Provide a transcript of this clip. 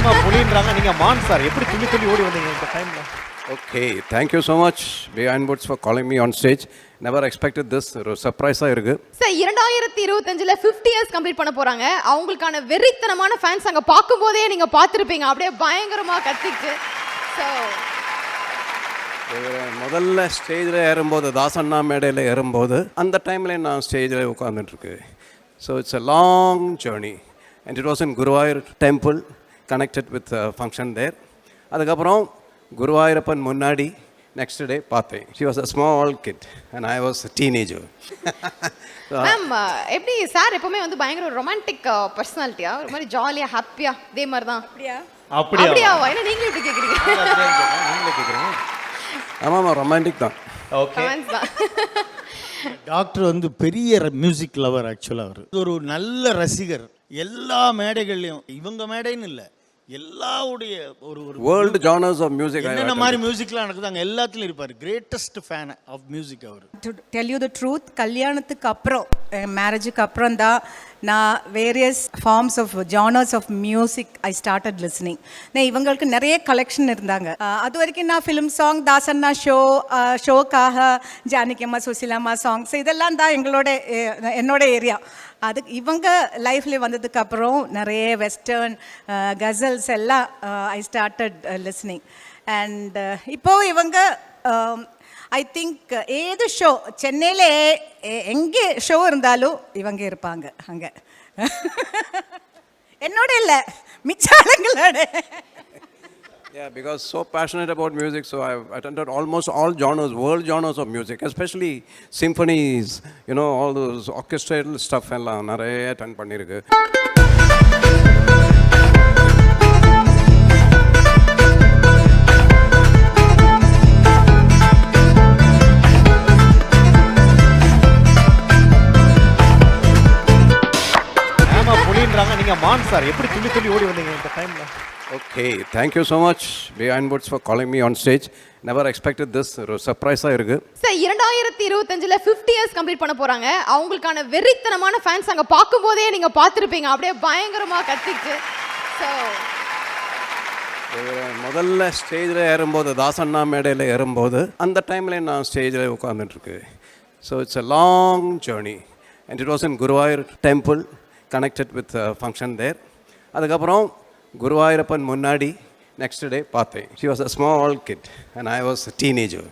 ஆமா புலின்றாங்க. நீங்க மான் சார். எப்படி துள்ளி துள்ளி ஓடி வந்தீங்க இந்த டைம்ல? Okay, thank you so much, Behind Woods, for calling me on stage. Never expected this. ஒரு சர்ப்ரைஸாக இருக்கு. சார் 2025ல 50 இயர்ஸ் கம்ப்ளீட் பண்ண போறாங்க. அவங்களுக்கான வெறித்தனமான ஃபேன்ஸ் அங்க பார்க்கும்போதே நீங்க பார்த்திருப்பீங்க. அப்படியே பயங்கரமா கத்திட்டு. ஸோ முதல்ல ஸ்டேஜில் ஏறும்போது தாசண்ணா மேடையில் ஏறும்போது அந்த டைமில் நான் ஸ்டேஜில் உட்காந்துட்டுருக்கு. So it's a long journey and it was in Guruvayur temple connected with function there. அதுக்கப்புறம் குருவாயூரப்பன் முன்னாடி நெக்ஸ்ட் டே பார்த்தேன். She was a small kid and I was a teenager. Ma'am எப்படி சார் எப்பவுமே வந்து பயங்கர ஒரு ரொமான்டிக் பர்சனாலிட்டியா, ஒரு மாதிரி ஜாலியா ஹாப்பியா இதே மாதிரி தான்? அப்படியா? என்ன நீங்களே இப்படி கேக்குறீங்க? நீங்களே கேக்குறீங்க. ஆமாம், ரொமான்டிக் தான். ஓகே. டாக்டர் வந்து பெரிய மியூசிக் லவர். ஆக்சுவலாக அவர் ஒரு நல்ல ரசிகர். எல்லா மேடைகள்லையும், இவங்க மேடைன்னு இல்லை, எல்லாவுடைய ஒரு ஒரு வேர்ல்டு ஜானர்ஸ் ஆஃப் மியூசிக் என்னென்ன மாதிரி மியூசிக்லாம் நடக்குது அங்கே எல்லாத்துலையும் இருப்பார். கிரேட்டஸ்ட் ஃபேன் ஆஃப் மியூசிக் அவர். To tell you the truth, கல்யாணத்துக்கு அப்புறம், மேரேஜுக்கு அப்புறம் தான் நான் various forms of genres of music I started listening. இவங்களுக்கு நிறைய கலெக்ஷன் இருந்தாங்க. அது வரைக்கும் நான் ஃபிலிம் சாங், தாசண்ணா ஷோக்காக ஜானகியம்மா, சுசிலாம்மா சாங்ஸ் இதெல்லாம் தான் என்னோட ஏரியா. அதுக்கு இவங்க லைஃப்ல வந்ததுக்கப்புறம் நிறைய வெஸ்டர்ன் கசல்ஸ் எல்லாம் ஐ ஸ்டார்டட் லிஸ்னிங். அண்ட் இப்போ இவங்க ஐ திங்க் ஏது ஷோ சென்னையில் எங்கே ஷோ இருந்தாலும் இவங்க இருப்பாங்க அங்கே. என்னோட இல்லை, மிச்சாளங்களோட. Yeah, because so passionate about music, so I've attended almost all genres, world genres of music, especially symphonies, you know, all those orchestral stuff எல்லாம் நிறைய attend பண்ணிருக்கு. ஆமா புலின்றாங்க. நீங்க மான் சார். எப்படி துள்ளி துள்ளி ஓடி வந்தீங்க இந்த டைம்ல? Okay, thank you so much, Behind Woods, for calling me on stage. Never expected this. ஒரு சர்ப்ரைஸாக இருக்கு. சார் 2025ல 50 இயர்ஸ் கம்ப்ளீட் பண்ண போறாங்க. அவங்களுக்கான வெறித்தனமான ஃபேன்ஸ் அங்க பார்க்கும்போதே நீங்க பார்த்திருப்பீங்க. அப்படியே பயங்கரமா கத்திட்டு. ஸோ முதல்ல ஸ்டேஜில் ஏறும்போது தாசண்ணா மேடையில் ஏறும்போது அந்த டைமில் நான் ஸ்டேஜில் உட்காந்துட்டுருக்கு. So it's a long journey and it was in Guruvayur temple connected with function there. அதுக்கப்புறம் குருவாயூரப்பன் முன்னாடி நெக்ஸ்ட் டே பார்த்தேன். She was a small kid and I was a teenager.